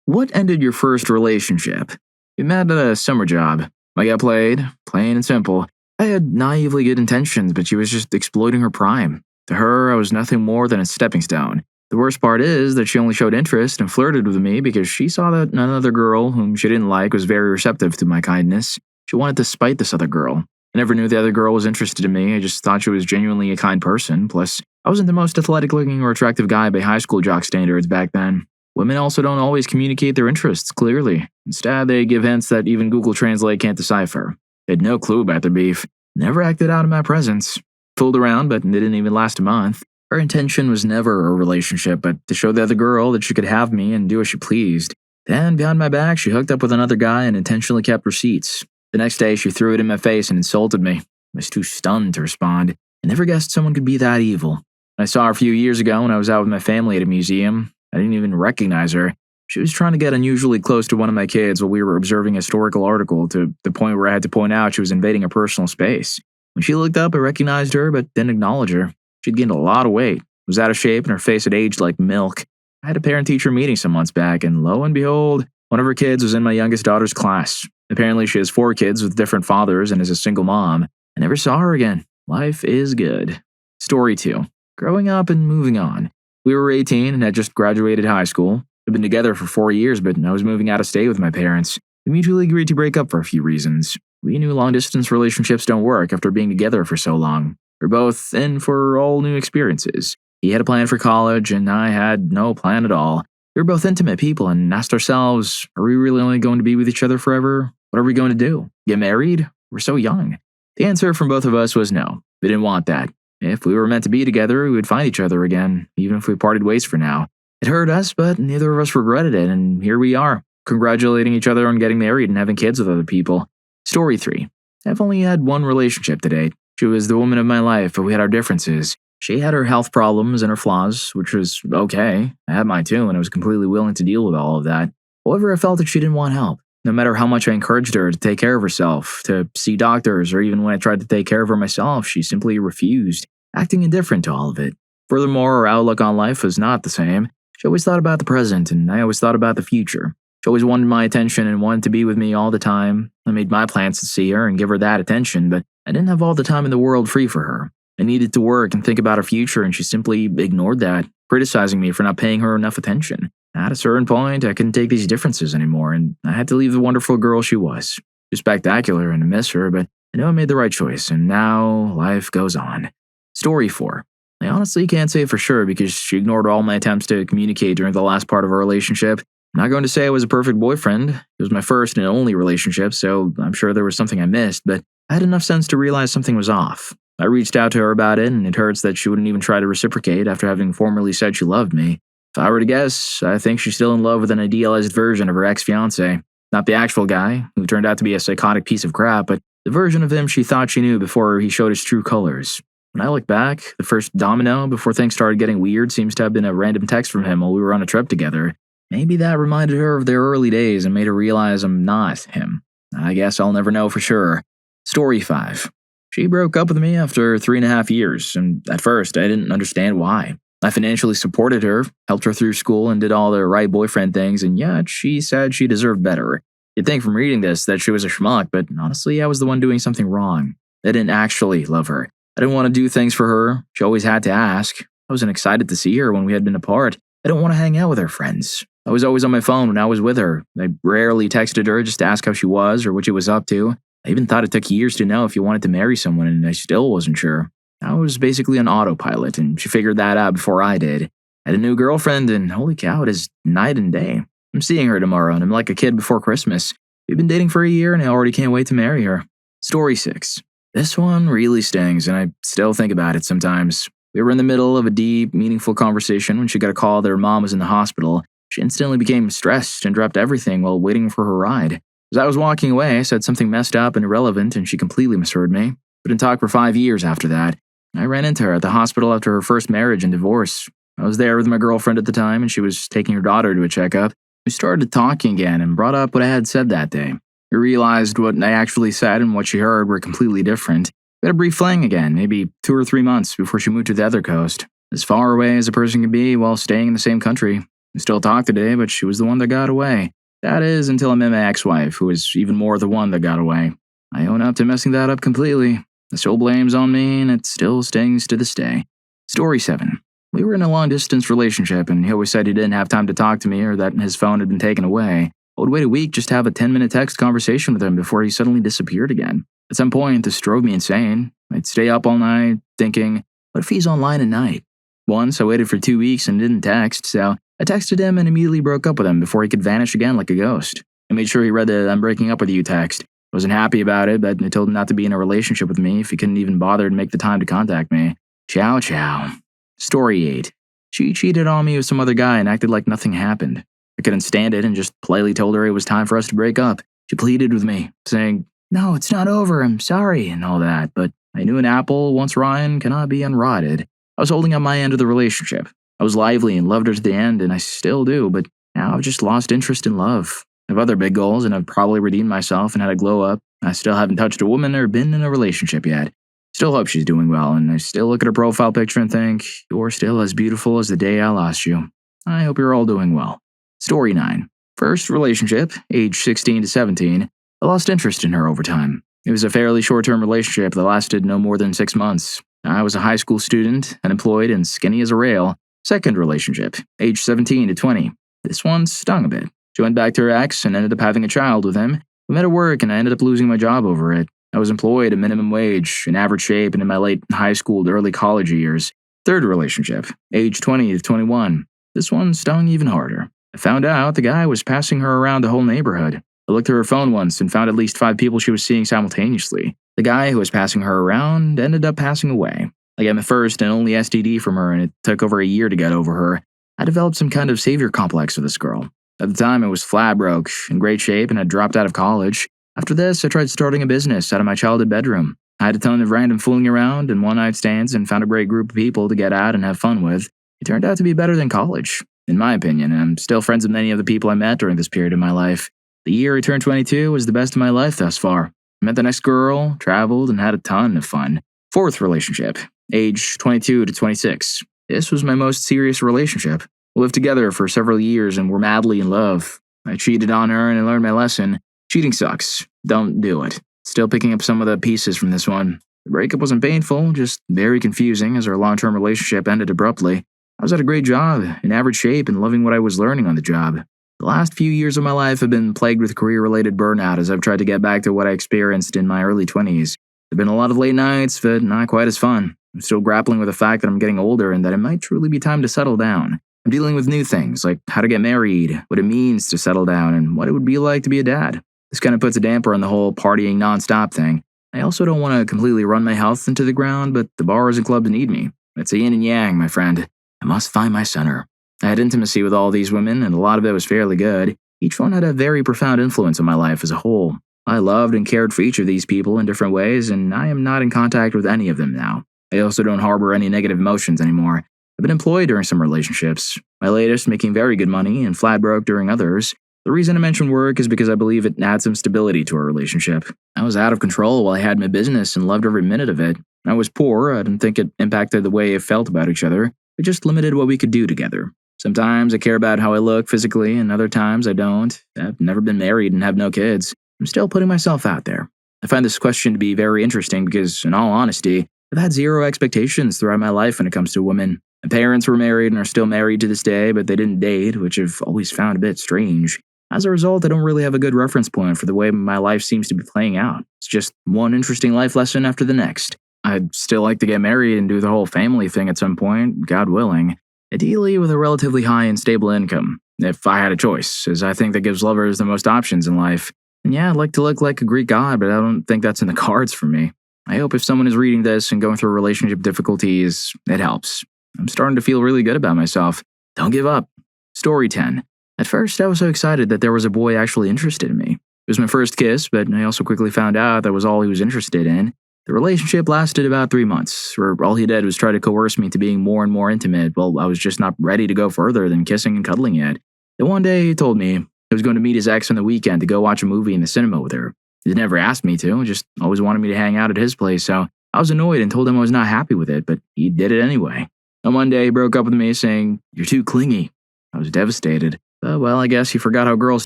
What ended your first relationship? We met at a summer job. I got played, plain and simple. I had naively good intentions, but she was just exploiting her prime. To her, I was nothing more than a stepping stone. The worst part is that she only showed interest and flirted with me because she saw that another girl whom she didn't like was very receptive to my kindness. She wanted to spite this other girl. I never knew the other girl was interested in me. I just thought she was genuinely a kind person. Plus, I wasn't the most athletic-looking or attractive guy by high school jock standards back then. Women also don't always communicate their interests clearly. Instead, they give hints that even Google Translate can't decipher. They had no clue about their beef. Never acted out in my presence. Fooled around, but it didn't even last a month. Her intention was never a relationship, but to show the other girl that she could have me and do as she pleased. Then, behind my back, she hooked up with another guy and intentionally kept receipts. The next day, she threw it in my face and insulted me. I was too stunned to respond. I never guessed someone could be that evil. I saw her a few years ago when I was out with my family at a museum. I didn't even recognize her. She was trying to get unusually close to one of my kids while we were observing a historical article to the point where I had to point out she was invading her personal space. When she looked up, I recognized her but didn't acknowledge her. She'd gained a lot of weight, was out of shape, and her face had aged like milk. I had a parent-teacher meeting some months back, and lo and behold, one of her kids was in my youngest daughter's class. Apparently, she has 4 kids with different fathers and is a single mom. I never saw her again. Life is good. Story 2. Growing up and moving on. We were 18 and had just graduated high school. We'd been together for 4 years, but I was moving out of state with my parents. We mutually agreed to break up for a few reasons. We knew long-distance relationships don't work after being together for so long. We're both in for all new experiences. He had a plan for college, and I had no plan at all. We were both intimate people and asked ourselves, are we really only going to be with each other forever? What are we going to do? Get married? We're so young. The answer from both of us was no. We didn't want that. If we were meant to be together, we would find each other again, even if we parted ways for now. It hurt us, but neither of us regretted it, and here we are, congratulating each other on getting married and having kids with other people. Story 3. I've only had one relationship to date. She was the woman of my life, but we had our differences. She had her health problems and her flaws, which was okay. I had mine too, and I was completely willing to deal with all of that. However, I felt that she didn't want help. No matter how much I encouraged her to take care of herself, to see doctors, or even when I tried to take care of her myself, she simply refused, acting indifferent to all of it. Furthermore, her outlook on life was not the same. She always thought about the present, and I always thought about the future. She always wanted my attention and wanted to be with me all the time. I made my plans to see her and give her that attention, but I didn't have all the time in the world free for her. I needed to work and think about her future, and she simply ignored that, criticizing me for not paying her enough attention. At a certain point, I couldn't take these differences anymore, and I had to leave the wonderful girl she was. She was spectacular, and I miss her, but I know I made the right choice, and now life goes on. Story 4. I honestly can't say for sure because she ignored all my attempts to communicate during the last part of our relationship. I'm not going to say I was a perfect boyfriend. It was my first and only relationship, so I'm sure there was something I missed, but I had enough sense to realize something was off. I reached out to her about it, and it hurts that she wouldn't even try to reciprocate after having formerly said she loved me. If I were to guess, I think she's still in love with an idealized version of her ex-fiancé. Not the actual guy, who turned out to be a psychotic piece of crap, but the version of him she thought she knew before he showed his true colors. When I look back, the first domino before things started getting weird seems to have been a random text from him while we were on a trip together. Maybe that reminded her of their early days and made her realize I'm not him. I guess I'll never know for sure. Story 5. She broke up with me after 3.5 years, and at first I didn't understand why. I financially supported her, helped her through school, and did all the right boyfriend things, and yet she said she deserved better. You'd think from reading this that she was a schmuck, but honestly I was the one doing something wrong. I didn't actually love her. I didn't want to do things for her. She always had to ask. I wasn't excited to see her when we had been apart. I didn't want to hang out with her friends. I was always on my phone when I was with her. I rarely texted her just to ask how she was or what she was up to. I even thought it took years to know if you wanted to marry someone, and I still wasn't sure. I was basically on autopilot, and she figured that out before I did. I had a new girlfriend, and holy cow, it is night and day. I'm seeing her tomorrow, and I'm like a kid before Christmas. We've been dating for a year, and I already can't wait to marry her. Story 6. This one really stings, and I still think about it sometimes. We were in the middle of a deep, meaningful conversation when she got a call that her mom was in the hospital. She instantly became stressed and dropped everything while waiting for her ride. As I was walking away, I said something messed up and irrelevant, and she completely misheard me. We didn't talk for 5 years after that. I ran into her at the hospital after her first marriage and divorce. I was there with my girlfriend at the time, and she was taking her daughter to a checkup. We started talking again and brought up what I had said that day. We realized what I actually said and what she heard were completely different. We had a brief fling again, maybe 2 or 3 months before she moved to the other coast, as far away as a person can be while staying in the same country. We still talk today, but she was the one that got away. That is, until I met my ex-wife, who was even more the one that got away. I own up to messing that up completely. The sole blame's on me, and it still stings to this day. Story 7. We were in a long-distance relationship, and he always said he didn't have time to talk to me or that his phone had been taken away. I would wait a week just to have a 10-minute text conversation with him before he suddenly disappeared again. At some point, this drove me insane. I'd stay up all night, thinking, what if he's online at night? Once, I waited for 2 weeks and didn't text, so I texted him and immediately broke up with him before he could vanish again like a ghost. I made sure he read the "I'm breaking up with you" text. I wasn't happy about it, but I told him not to be in a relationship with me if he couldn't even bother to make the time to contact me. Ciao, ciao. Story 8. She cheated on me with some other guy and acted like nothing happened. I couldn't stand it and just politely told her it was time for us to break up. She pleaded with me, saying, "No, it's not over, I'm sorry," and all that, but I knew an apple, once rotten, cannot be unrotted. I was holding up my end of the relationship. I was lively and loved her to the end, and I still do, but now I've just lost interest in love. I have other big goals, and I've probably redeemed myself and had a glow up. I still haven't touched a woman or been in a relationship yet. Still hope she's doing well, and I still look at her profile picture and think, you're still as beautiful as the day I lost you. I hope you're all doing well. Story 9. First relationship, age 16 to 17. I lost interest in her over time. It was a fairly short-term relationship that lasted no more than 6 months. I was a high school student, unemployed, and skinny as a rail. Second relationship, age 17 to 20. This one stung a bit. She went back to her ex and ended up having a child with him. We met at work and I ended up losing my job over it. I was employed at minimum wage, in average shape, and in my late high school to early college years. Third relationship, age 20 to 21. This one stung even harder. I found out the guy was passing her around the whole neighborhood. I looked through her phone once and found at least 5 people she was seeing simultaneously. The guy who was passing her around ended up passing away. I got my first and only STD from her, and it took over a year to get over her. I developed some kind of savior complex with this girl. At the time, I was flat broke, in great shape, and had dropped out of college. After this, I tried starting a business out of my childhood bedroom. I had a ton of random fooling around and one-night stands and found a great group of people to get at and have fun with. It turned out to be better than college, in my opinion, and I'm still friends with many of the people I met during this period of my life. The year I turned 22 was the best of my life thus far. I met the next girl, traveled, and had a ton of fun. Fourth relationship, age 22 to 26. This was my most serious relationship. We lived together for several years and were madly in love. I cheated on her and I learned my lesson. Cheating sucks. Don't do it. Still picking up some of the pieces from this one. The breakup wasn't painful, just very confusing as our long-term relationship ended abruptly. I was at a great job, in average shape, and loving what I was learning on the job. The last few years of my life have been plagued with career-related burnout as I've tried to get back to what I experienced in my early 20s. There have been a lot of late nights, but not quite as fun. I'm still grappling with the fact that I'm getting older and that it might truly be time to settle down. I'm dealing with new things, like how to get married, what it means to settle down, and what it would be like to be a dad. This kind of puts a damper on the whole partying nonstop thing. I also don't want to completely run my health into the ground, but the bars and clubs need me. It's a yin and yang, my friend. I must find my center. I had intimacy with all these women, and a lot of it was fairly good. Each one had a very profound influence on my life as a whole. I loved and cared for each of these people in different ways, and I am not in contact with any of them now. I also don't harbor any negative emotions anymore. I've been employed during some relationships, my latest making very good money and flat broke during others. The reason I mention work is because I believe it adds some stability to our relationship. I was out of control while I had my business and loved every minute of it. I was poor, I didn't think it impacted the way I felt about each other. It just limited what we could do together. Sometimes I care about how I look physically, and other times I don't. I've never been married and have no kids. I'm still putting myself out there. I find this question to be very interesting because, in all honesty, I've had zero expectations throughout my life when it comes to women. My parents were married and are still married to this day, but they didn't date, which I've always found a bit strange. As a result, I don't really have a good reference point for the way my life seems to be playing out. It's just one interesting life lesson after the next. I'd still like to get married and do the whole family thing at some point, God willing. Ideally with a relatively high and stable income, if I had a choice, as I think that gives lovers the most options in life. And yeah, I'd like to look like a Greek god, but I don't think that's in the cards for me. I hope if someone is reading this and going through relationship difficulties, it helps. I'm starting to feel really good about myself. Don't give up. Story 10. At first, I was so excited that there was a boy actually interested in me. It was my first kiss, but I also quickly found out that was all he was interested in. The relationship lasted about 3 months, where all he did was try to coerce me to being more and more intimate while I was just not ready to go further than kissing and cuddling yet. Then one day he told me he was going to meet his ex on the weekend to go watch a movie in the cinema with her. He never asked me to, just always wanted me to hang out at his place, so I was annoyed and told him I was not happy with it, but he did it anyway. On one day he broke up with me saying, "You're too clingy." I was devastated. But, well, I guess he forgot how girls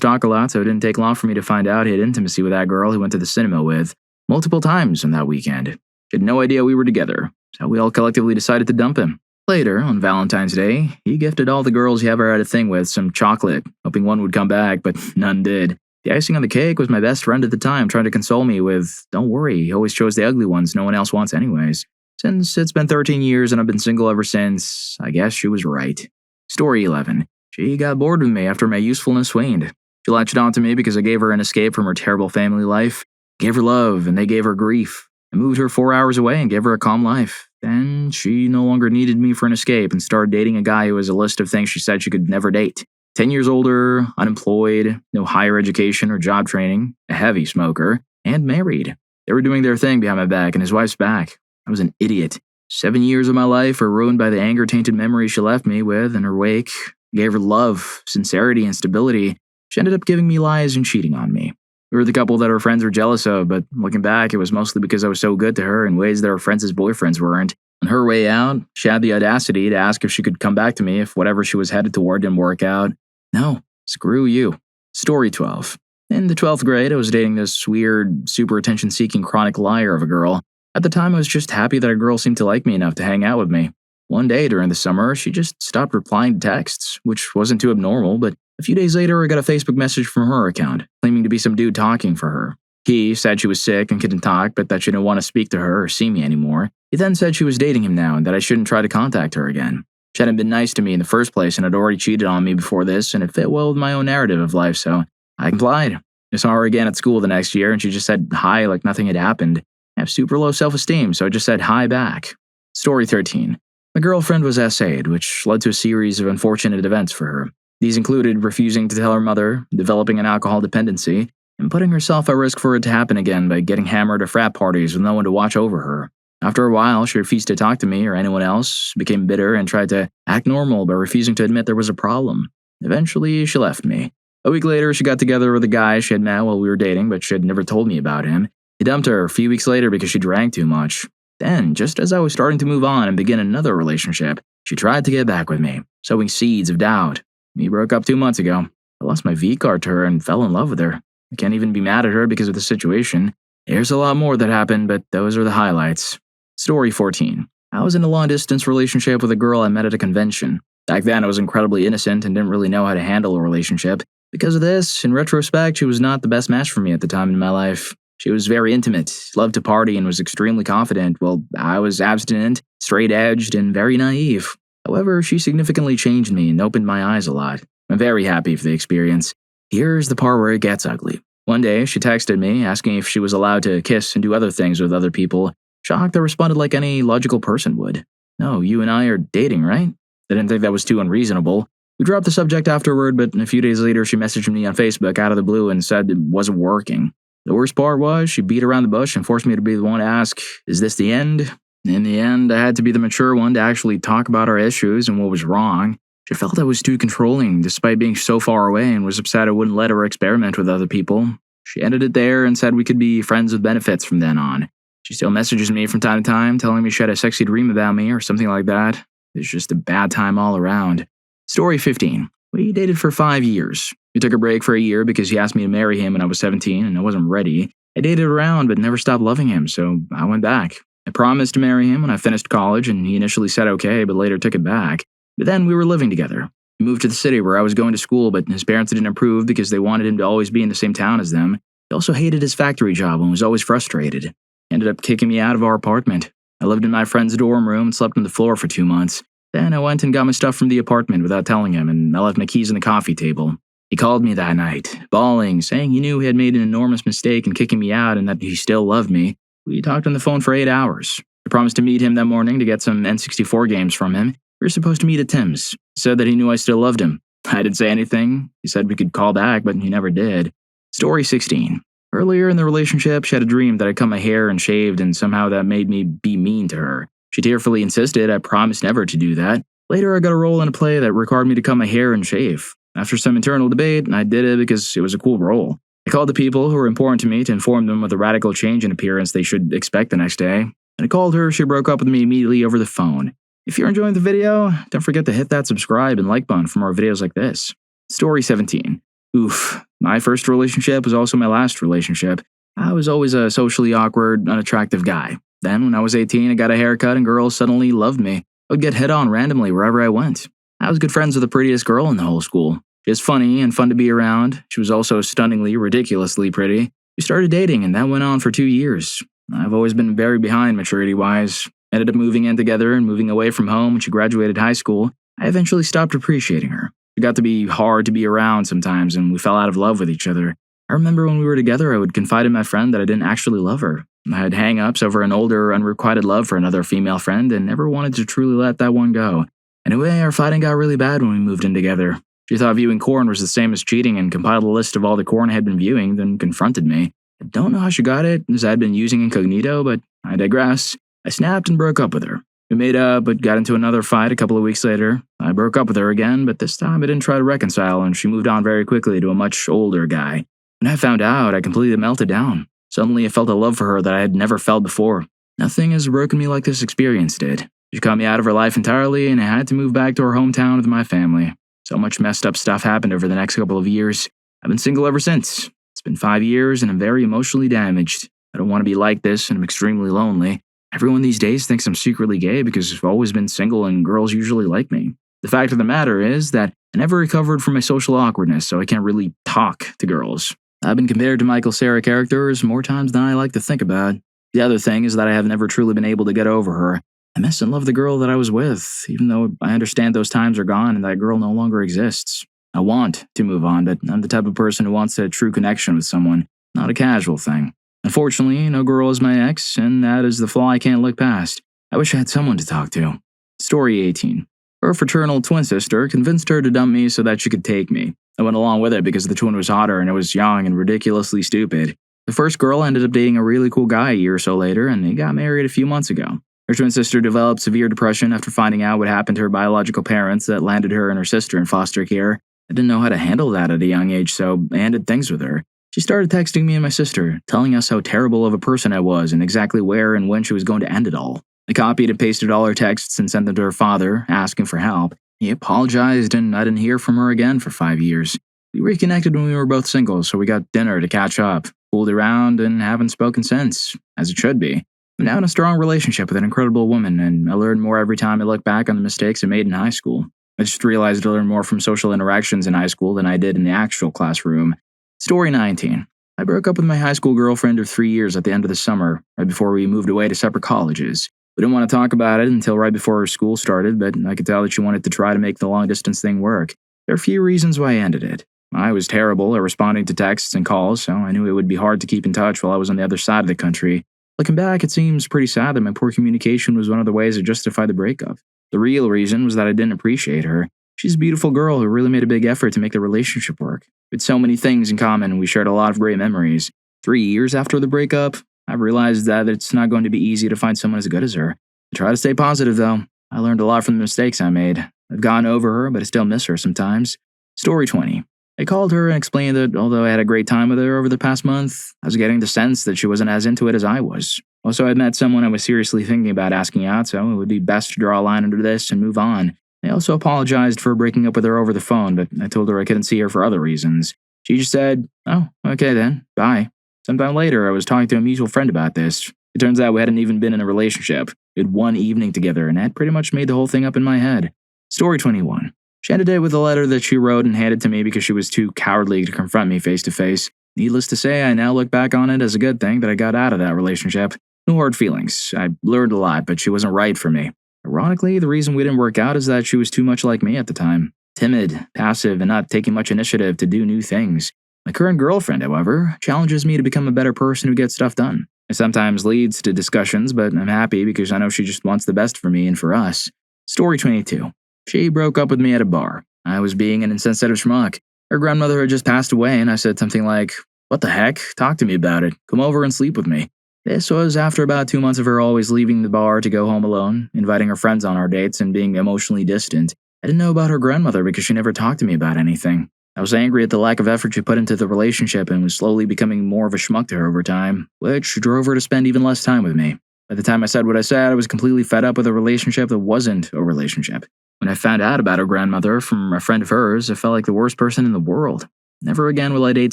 talk a lot, so it didn't take long for me to find out he had intimacy with that girl he went to the cinema with multiple times on that weekend. She had no idea we were together, so we all collectively decided to dump him. Later, on Valentine's Day, he gifted all the girls he ever had a thing with some chocolate, hoping one would come back, but none did. The icing on the cake was my best friend at the time trying to console me with, "Don't worry, he always chose the ugly ones no one else wants anyways." Since it's been 13 years and I've been single ever since, I guess she was right. Story 11. She got bored with me after my usefulness waned. She latched onto me because I gave her an escape from her terrible family life, gave her love, and they gave her grief. I moved her 4 hours away and gave her a calm life. Then she no longer needed me for an escape and started dating a guy who has a list of things she said she could never date. 10 years older, unemployed, no higher education or job training, a heavy smoker, and married. They were doing their thing behind my back and his wife's back. I was an idiot. 7 years of my life were ruined by the anger-tainted memories she left me with in her wake. I gave her love, sincerity, and stability. She ended up giving me lies and cheating on me. We were the couple that her friends were jealous of, but looking back, it was mostly because I was so good to her in ways that her friends' boyfriends weren't. On her way out, she had the audacity to ask if she could come back to me if whatever she was headed toward didn't work out. No, screw you. Story 12. In the 12th grade, I was dating this weird, super attention-seeking chronic liar of a girl. At the time, I was just happy that a girl seemed to like me enough to hang out with me. One day during the summer, she just stopped replying to texts, which wasn't too abnormal, but a few days later, I got a Facebook message from her account, claiming to be some dude talking for her. He said she was sick and couldn't talk, but that she didn't want to speak to her or see me anymore. He then said she was dating him now and that I shouldn't try to contact her again. She hadn't been nice to me in the first place and had already cheated on me before this, and it fit well with my own narrative of life, so I complied. I saw her again at school the next year, and she just said hi like nothing had happened. I have super low self-esteem, so I just said hi back. Story 13. My girlfriend was SA'd, which led to a series of unfortunate events for her. These included refusing to tell her mother, developing an alcohol dependency, and putting herself at risk for it to happen again by getting hammered at frat parties with no one to watch over her. After a while, she refused to talk to me or anyone else, became bitter, and tried to act normal by refusing to admit there was a problem. Eventually, she left me. A week later, she got together with a guy she had met while we were dating, but she had never told me about him. He dumped her a few weeks later because she drank too much. Then, just as I was starting to move on and begin another relationship, she tried to get back with me, sowing seeds of doubt. We broke up 2 months ago. I lost my V-card to her and fell in love with her. I can't even be mad at her because of the situation. There's a lot more that happened, but those are the highlights. Story 14. I was in a long-distance relationship with a girl I met at a convention. Back then, I was incredibly innocent and didn't really know how to handle a relationship. Because of this, in retrospect, she was not the best match for me at the time in my life. She was very intimate, loved to party, and was extremely confident, while I was abstinent, straight-edged, and very naive. However, she significantly changed me and opened my eyes a lot. I'm very happy for the experience. Here's the part where it gets ugly. One day, she texted me, asking if she was allowed to kiss and do other things with other people. Shocked, I responded like any logical person would. "No, you and I are dating, right?" I didn't think that was too unreasonable. We dropped the subject afterward, but a few days later, she messaged me on Facebook out of the blue and said it wasn't working. The worst part was, she beat around the bush and forced me to be the one to ask, "Is this the end?" In the end, I had to be the mature one to actually talk about our issues and what was wrong. She felt I was too controlling, despite being so far away, and was upset I wouldn't let her experiment with other people. She ended it there and said we could be friends with benefits from then on. She still messages me from time to time, telling me she had a sexy dream about me or something like that. It's just a bad time all around. Story 15. We dated for 5 years. We took a break for a year because he asked me to marry him when I was 17 and I wasn't ready. I dated around but never stopped loving him, so I went back. I promised to marry him when I finished college, and he initially said okay, but later took it back. But then we were living together. He moved to the city where I was going to school, but his parents didn't approve because they wanted him to always be in the same town as them. He also hated his factory job and was always frustrated. He ended up kicking me out of our apartment. I lived in my friend's dorm room and slept on the floor for 2 months. Then I went and got my stuff from the apartment without telling him, and I left my keys on the coffee table. He called me that night, bawling, saying he knew he had made an enormous mistake in kicking me out and that he still loved me. We talked on the phone for 8 hours. I promised to meet him that morning to get some N64 games from him. We were supposed to meet at Tim's. He said that he knew I still loved him. I didn't say anything. He said we could call back, but he never did. Story 16. Earlier in the relationship, she had a dream that I cut my hair and shaved, and somehow that made me be mean to her. She tearfully insisted I promised never to do that. Later, I got a role in a play that required me to cut my hair and shave. After some internal debate, I did it because it was a cool role. I called the people who were important to me to inform them of the radical change in appearance they should expect the next day. And I called her, she broke up with me immediately over the phone. If you're enjoying the video, don't forget to hit that subscribe and like button for more videos like this. Story 17. Oof, my first relationship was also my last relationship. I was always a socially awkward, unattractive guy. Then, when I was 18, I got a haircut and girls suddenly loved me. I would get hit on randomly wherever I went. I was good friends with the prettiest girl in the whole school. She was funny and fun to be around. She was also stunningly, ridiculously pretty. We started dating, and that went on for 2 years. I've always been very behind maturity-wise. Ended up moving in together and moving away from home when she graduated high school. I eventually stopped appreciating her. She got to be hard to be around sometimes, and we fell out of love with each other. I remember when we were together, I would confide in my friend that I didn't actually love her. I had hang-ups over an older, unrequited love for another female friend and never wanted to truly let that one go. Anyway, our fighting got really bad when we moved in together. She thought viewing porn was the same as cheating and compiled a list of all the porn I had been viewing, then confronted me. I don't know how she got it, as I had been using incognito, but I digress. I snapped and broke up with her. We made up, but got into another fight a couple of weeks later. I broke up with her again, but this time I didn't try to reconcile, and she moved on very quickly to a much older guy. When I found out, I completely melted down. Suddenly, I felt a love for her that I had never felt before. Nothing has broken me like this experience did. She cut me out of her life entirely, and I had to move back to her hometown with my family. So much messed up stuff happened over the next couple of years. I've been single ever since. It's been 5 years, and I'm very emotionally damaged. I don't want to be like this, and I'm extremely lonely. Everyone these days thinks I'm secretly gay because I've always been single and girls usually like me. The fact of the matter is that I never recovered from my social awkwardness, so I can't really talk to girls. I've been compared to Michael Cera characters more times than I like to think about. The other thing is that I have never truly been able to get over her. I miss and love the girl that I was with, even though I understand those times are gone and that girl no longer exists. I want to move on, but I'm the type of person who wants a true connection with someone, not a casual thing. Unfortunately, no girl is my ex, and that is the flaw I can't look past. I wish I had someone to talk to. Story 18. Her fraternal twin sister convinced her to dump me so that she could take me. I went along with it because the twin was hotter and I was young and ridiculously stupid. The first girl ended up dating a really cool guy a year or so later, and they got married a few months ago. Her twin sister developed severe depression after finding out what happened to her biological parents that landed her and her sister in foster care. I didn't know how to handle that at a young age, so I ended things with her. She started texting me and my sister, telling us how terrible of a person I was and exactly where and when she was going to end it all. I copied and pasted all her texts and sent them to her father, asking for help. He apologized, and I didn't hear from her again for 5 years. We reconnected when we were both single, so we got dinner to catch up, fooled around, and haven't spoken since, as it should be. I'm now in a strong relationship with an incredible woman, and I learn more every time I look back on the mistakes I made in high school. I just realized I learned more from social interactions in high school than I did in the actual classroom. Story 19. I broke up with my high school girlfriend of 3 years at the end of the summer, right before we moved away to separate colleges. We didn't want to talk about it until right before her school started, but I could tell that she wanted to try to make the long-distance thing work. There are a few reasons why I ended it. I was terrible at responding to texts and calls, so I knew it would be hard to keep in touch while I was on the other side of the country. Looking back, it seems pretty sad that my poor communication was one of the ways I justified the breakup. The real reason was that I didn't appreciate her. She's a beautiful girl who really made a big effort to make the relationship work. We had so many things in common, and we shared a lot of great memories. 3 years after the breakup, I realized that it's not going to be easy to find someone as good as her. I try to stay positive, though. I learned a lot from the mistakes I made. I've gotten over her, but I still miss her sometimes. Story 20. I called her and explained that although I had a great time with her over the past month, I was getting the sense that she wasn't as into it as I was. Also, I'd met someone I was seriously thinking about asking out, so it would be best to draw a line under this and move on. I also apologized for breaking up with her over the phone, but I told her I couldn't see her for other reasons. She just said, "Oh, okay then, bye." Sometime later, I was talking to a mutual friend about this. It turns out we hadn't even been in a relationship. We had one evening together, and that pretty much made the whole thing up in my head. Story 21. She ended it with a letter that she wrote and handed to me because she was too cowardly to confront me face to face. Needless to say, I now look back on it as a good thing that I got out of that relationship. No hard feelings. I learned a lot, but she wasn't right for me. Ironically, the reason we didn't work out is that she was too much like me at the time. Timid, passive, and not taking much initiative to do new things. My current girlfriend, however, challenges me to become a better person who gets stuff done. It sometimes leads to discussions, but I'm happy because I know she just wants the best for me and for us. Story 22. She broke up with me at a bar. I was being an insensitive schmuck. Her grandmother had just passed away, and I said something like, "What the heck? Talk to me about it. Come over and sleep with me." This was after about 2 months of her always leaving the bar to go home alone, inviting her friends on our dates, and being emotionally distant. I didn't know about her grandmother because she never talked to me about anything. I was angry at the lack of effort she put into the relationship and was slowly becoming more of a schmuck to her over time, which drove her to spend even less time with me. By the time I said what I said, I was completely fed up with a relationship that wasn't a relationship. When I found out about her grandmother from a friend of hers, I felt like the worst person in the world. Never again will I date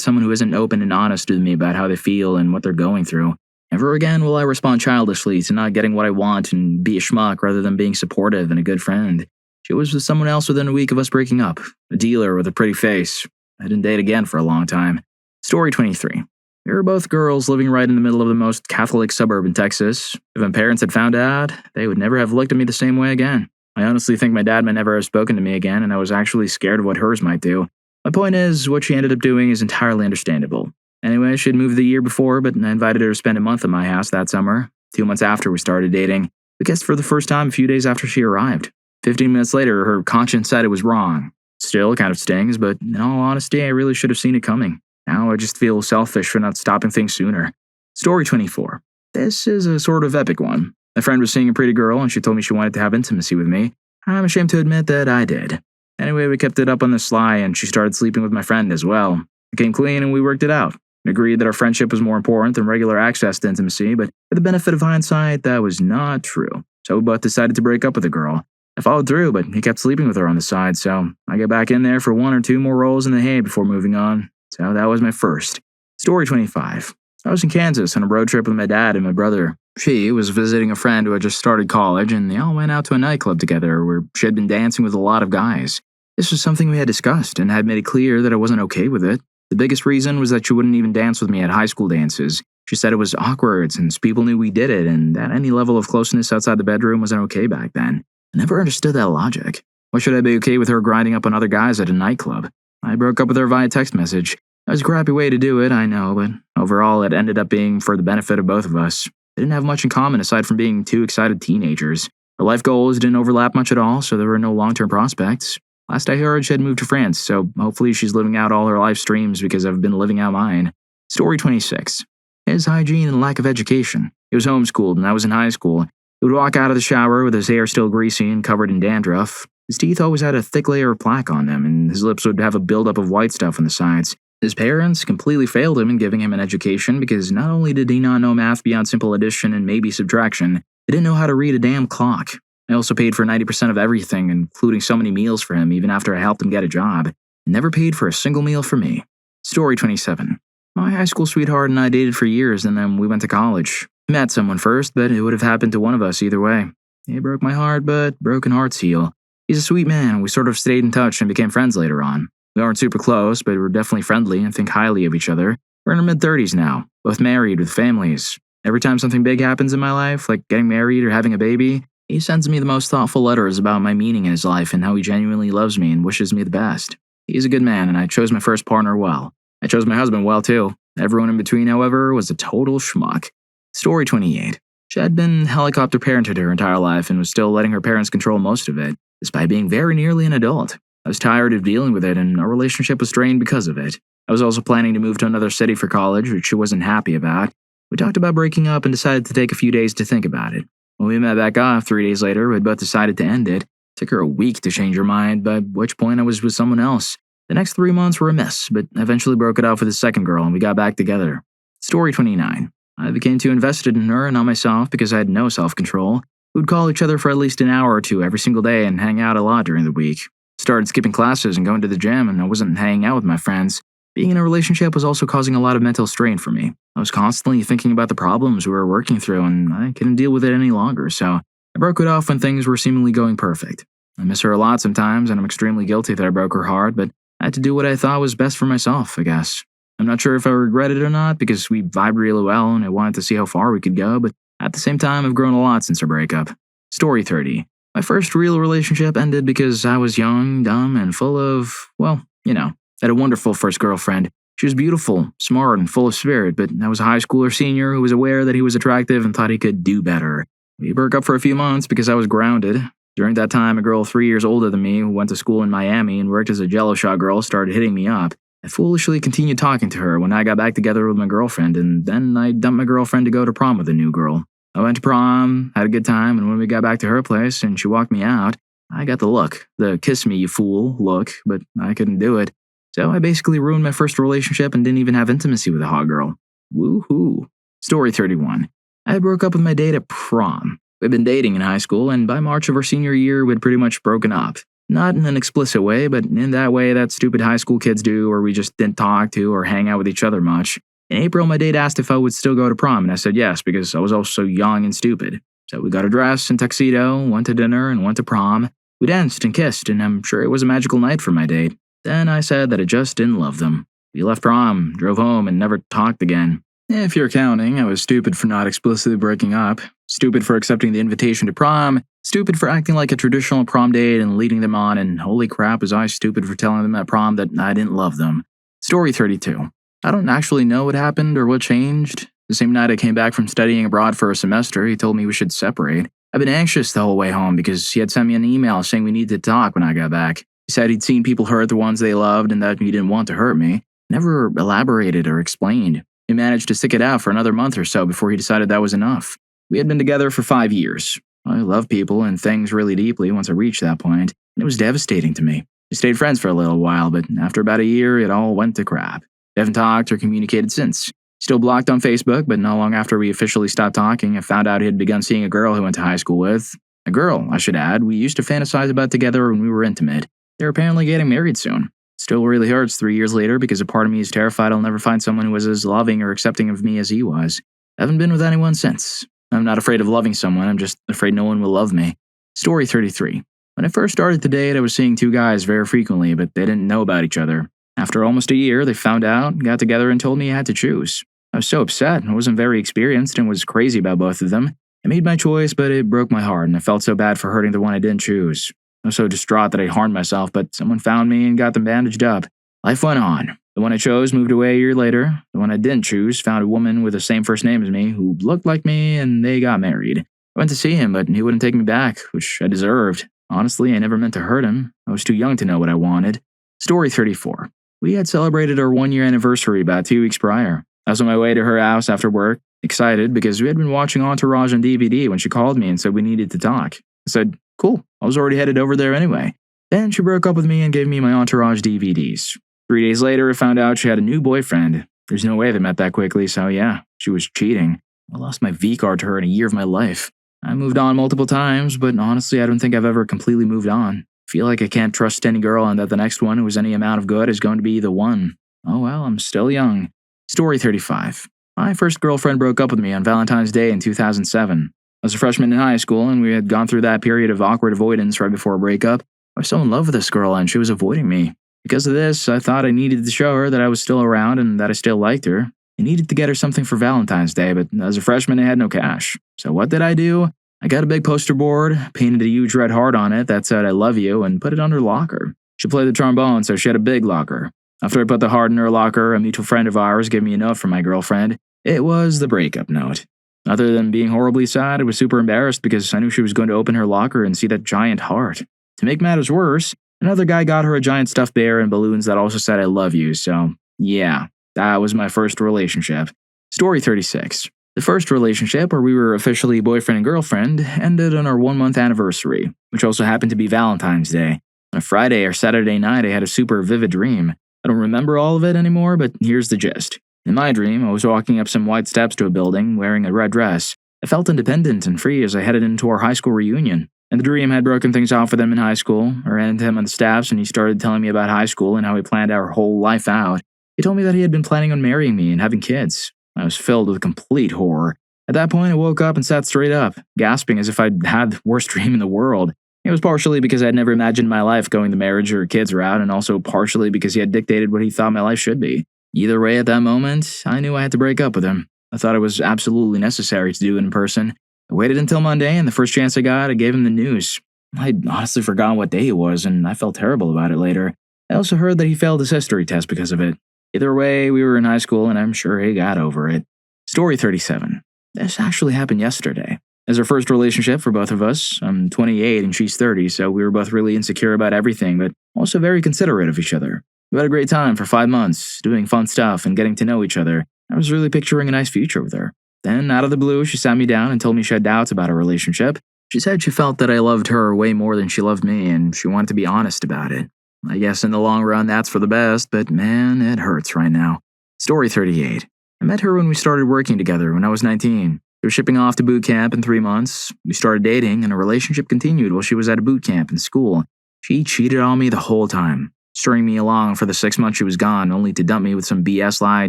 someone who isn't open and honest with me about how they feel and what they're going through. Never again will I respond childishly to not getting what I want and be a schmuck rather than being supportive and a good friend. She was with someone else within a week of us breaking up, a dealer with a pretty face. I didn't date again for a long time. Story 23. We were both girls living right in the middle of the most Catholic suburb in Texas. If my parents had found out, they would never have looked at me the same way again. I honestly think my dad might never have spoken to me again, and I was actually scared of what hers might do. My point is, what she ended up doing is entirely understandable. Anyway, she had moved the year before, but I invited her to spend a month at my house that summer. 2 months after we started dating, we kissed for the first time a few days after she arrived. 15 minutes later, her conscience said it was wrong. Still, it kind of stings, but in all honesty, I really should have seen it coming. Now I just feel selfish for not stopping things sooner. Story 24. This is a sort of epic one. My friend was seeing a pretty girl and she told me she wanted to have intimacy with me. I'm ashamed to admit that I did. Anyway, we kept it up on the sly and she started sleeping with my friend as well. I came clean and we worked it out. We agreed that our friendship was more important than regular access to intimacy, but for the benefit of hindsight, that was not true. So we both decided to break up with the girl. I followed through, but he kept sleeping with her on the side, so I got back in there for 1 or 2 more rolls in the hay before moving on. So that was my first. Story 25. I was in Kansas on a road trip with my dad and my brother. She was visiting a friend who had just started college, and they all went out to a nightclub together where she had been dancing with a lot of guys. This was something we had discussed and had made it clear that I wasn't okay with it. The biggest reason was that she wouldn't even dance with me at high school dances. She said it was awkward since people knew we did it and that any level of closeness outside the bedroom wasn't okay back then. I never understood that logic. Why should I be okay with her grinding up on other guys at a nightclub? I broke up with her via text message. That was a crappy way to do it, I know, but overall it ended up being for the benefit of both of us. They didn't have much in common aside from being 2 excited teenagers. Our life goals didn't overlap much at all, so there were no long-term prospects. Last I heard, she had moved to France, so hopefully she's living out all her life's dreams because I've been living out mine. Story 26. His hygiene and lack of education. He was homeschooled and I was in high school. He would walk out of the shower with his hair still greasy and covered in dandruff. His teeth always had a thick layer of plaque on them, and his lips would have a buildup of white stuff on the sides. His parents completely failed him in giving him an education because not only did he not know math beyond simple addition and maybe subtraction, they didn't know how to read a damn clock. I also paid for 90% of everything, including so many meals for him even after I helped him get a job. Never paid for a single meal for me. Story 27. My high school sweetheart and I dated for years, and then we went to college. Met someone first, but it would have happened to one of us either way. He broke my heart, but broken hearts heal. He's a sweet man. We sort of stayed in touch and became friends later on. We aren't super close, but we're definitely friendly and think highly of each other. We're in our mid-30s now, both married with families. Every time something big happens in my life, like getting married or having a baby, he sends me the most thoughtful letters about my meaning in his life and how he genuinely loves me and wishes me the best. He's a good man, and I chose my first partner well. I chose my husband well, too. Everyone in between, however, was a total schmuck. Story 28. She had been helicopter parented her entire life and was still letting her parents control most of it, despite being very nearly an adult. I was tired of dealing with it, and our relationship was strained because of it. I was also planning to move to another city for college, which she wasn't happy about. We talked about breaking up and decided to take a few days to think about it. When we met back up 3 days later, we had both decided to end it. It took her a week to change her mind, by which point I was with someone else. The next 3 months were a mess, but I eventually broke it off with the second girl and we got back together. Story 29. I became too invested in her and not myself because I had no self-control. We would call each other for at least an hour or two every single day and hang out a lot during the week. Started skipping classes and going to the gym, and I wasn't hanging out with my friends. Being in a relationship was also causing a lot of mental strain for me. I was constantly thinking about the problems we were working through, and I couldn't deal with it any longer, so I broke it off when things were seemingly going perfect. I miss her a lot sometimes, and I'm extremely guilty that I broke her heart, but I had to do what I thought was best for myself, I guess. I'm not sure if I regret it or not, because we vibed really well and I wanted to see how far we could go, but at the same time, I've grown a lot since our breakup. Story 30. My first real relationship ended because I was young, dumb, and full of, well, I had a wonderful first girlfriend. She was beautiful, smart, and full of spirit, but I was a high schooler senior who was aware that he was attractive and thought he could do better. We broke up for a few months because I was grounded. During that time, a girl 3 years older than me who went to school in Miami and worked as a Jello shot girl started hitting me up. I foolishly continued talking to her when I got back together with my girlfriend, and then I dumped my girlfriend to go to prom with a new girl. I went to prom, had a good time, and when we got back to her place and she walked me out, I got the look, the kiss me you fool look, but I couldn't do it. So I basically ruined my first relationship and didn't even have intimacy with a hot girl. Woohoo. Story 31. I broke up with my date at prom. We'd been dating in high school, and by March of our senior year, we'd pretty much broken up. Not in an explicit way, but in that way that stupid high school kids do, where we just didn't talk to or hang out with each other much. In April, my date asked if I would still go to prom, and I said yes, because I was also young and stupid. So we got a dress and tuxedo, went to dinner, and went to prom. We danced and kissed, and I'm sure it was a magical night for my date. Then I said that I just didn't love them. We left prom, drove home, and never talked again. If you're counting, I was stupid for not explicitly breaking up, stupid for accepting the invitation to prom, stupid for acting like a traditional prom date and leading them on, and holy crap was I stupid for telling them at prom that I didn't love them. Story 32. I don't actually know what happened or what changed. The same night I came back from studying abroad for a semester, he told me we should separate. I've been anxious the whole way home because he had sent me an email saying we needed to talk when I got back. He said he'd seen people hurt the ones they loved and that he didn't want to hurt me. Never elaborated or explained. He managed to stick it out for another month or so before he decided that was enough. We had been together for 5 years. I love people and things really deeply once I reached that point, and it was devastating to me. We stayed friends for a little while, but after about a year, it all went to crap. We haven't talked or communicated since. Still blocked on Facebook, but not long after we officially stopped talking, I found out he had begun seeing a girl he went to high school with. A girl, I should add, we used to fantasize about together when we were intimate. They're apparently getting married soon. Still really hurts 3 years later because a part of me is terrified I'll never find someone who was as loving or accepting of me as he was. I haven't been with anyone since. I'm not afraid of loving someone, I'm just afraid no one will love me. Story 33. When I first started to date, I was seeing 2 guys very frequently, but they didn't know about each other. After almost a year, they found out, got together, and told me I had to choose. I was so upset, I wasn't very experienced and was crazy about both of them. I made my choice, but it broke my heart, and I felt so bad for hurting the one I didn't choose. I was so distraught that I harmed myself, but someone found me and got them bandaged up. Life went on. The one I chose moved away a year later. The one I didn't choose found a woman with the same first name as me who looked like me, and they got married. I went to see him, but he wouldn't take me back, which I deserved. Honestly, I never meant to hurt him. I was too young to know what I wanted. Story 34. We had celebrated our 1-year anniversary about 2 weeks prior. I was on my way to her house after work, excited because we had been watching Entourage on DVD when she called me and said we needed to talk. I said, cool, I was already headed over there anyway. Then she broke up with me and gave me my Entourage DVDs. 3 days later, I found out she had a new boyfriend. There's no way they met that quickly, so yeah, she was cheating. I lost my V-card to her in a year of my life. I moved on multiple times, but honestly, I don't think I've ever completely moved on. I feel like I can't trust any girl and that the next one who is any amount of good is going to be the one. Oh well, I'm still young. Story 35. My first girlfriend broke up with me on Valentine's Day in 2007. I was a freshman in high school, and we had gone through that period of awkward avoidance right before a breakup. I was so in love with this girl, and she was avoiding me. Because of this, I thought I needed to show her that I was still around and that I still liked her. I needed to get her something for Valentine's Day, but as a freshman, I had no cash. So what did I do? I got a big poster board, painted a huge red heart on it that said I love you, and put it on her locker. She played the trombone, so she had a big locker. After I put the heart in her locker, a mutual friend of ours gave me a note from my girlfriend. It was the breakup note. Other than being horribly sad, I was super embarrassed because I knew she was going to open her locker and see that giant heart. To make matters worse, another guy got her a giant stuffed bear and balloons that also said I love you, so yeah, that was my first relationship. Story 36. The first relationship, where we were officially boyfriend and girlfriend, ended on our 1-month anniversary, which also happened to be Valentine's Day. On a Friday or Saturday night, I had a super vivid dream. I don't remember all of it anymore, but here's the gist. In my dream, I was walking up some white steps to a building, wearing a red dress. I felt independent and free as I headed into our high school reunion. And the dream had broken things off with him in high school. I ran into him on the steps, and he started telling me about high school and how he planned our whole life out. He told me that he had been planning on marrying me and having kids. I was filled with complete horror. At that point, I woke up and sat straight up, gasping as if I'd had the worst dream in the world. It was partially because I had never imagined my life going the marriage or kids route, and also partially because he had dictated what he thought my life should be. Either way, at that moment, I knew I had to break up with him. I thought it was absolutely necessary to do it in person. I waited until Monday, and the first chance I got, I gave him the news. I'd honestly forgotten what day it was, and I felt terrible about it later. I also heard that he failed his history test because of it. Either way, we were in high school, and I'm sure he got over it. Story 37. This actually happened yesterday. As our first relationship for both of us, I'm 28 and she's 30, so we were both really insecure about everything, but also very considerate of each other. We had a great time for 5 months, doing fun stuff and getting to know each other. I was really picturing a nice future with her. Then, out of the blue, she sat me down and told me she had doubts about our relationship. She said she felt that I loved her way more than she loved me, and she wanted to be honest about it. I guess in the long run that's for the best, but man, it hurts right now. Story 38. I met her when we started working together when I was 19. We were shipping off to boot camp in 3 months. We started dating, and a relationship continued while she was at a boot camp in school. She cheated on me the whole time, stringing me along for the 6 months she was gone, only to dump me with some BS lie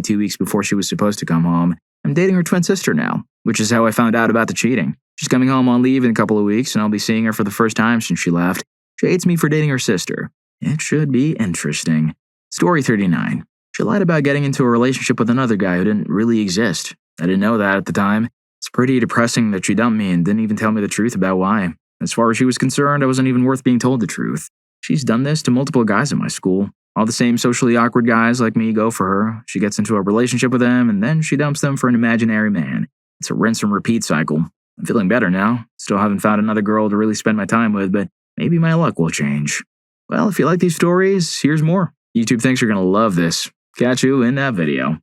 2 weeks before she was supposed to come home. I'm dating her twin sister now, which is how I found out about the cheating. She's coming home on leave in a couple of weeks, and I'll be seeing her for the first time since she left. She hates me for dating her sister. It should be interesting. Story 39. She lied about getting into a relationship with another guy who didn't really exist. I didn't know that at the time. It's pretty depressing that she dumped me and didn't even tell me the truth about why. As far as she was concerned, I wasn't even worth being told the truth. She's done this to multiple guys at my school. All the same socially awkward guys like me go for her. She gets into a relationship with them, and then she dumps them for an imaginary man. It's a rinse and repeat cycle. I'm feeling better now. Still haven't found another girl to really spend my time with, but maybe my luck will change. Well, if you like these stories, here's more. YouTube thinks you're going to love this. Catch you in that video.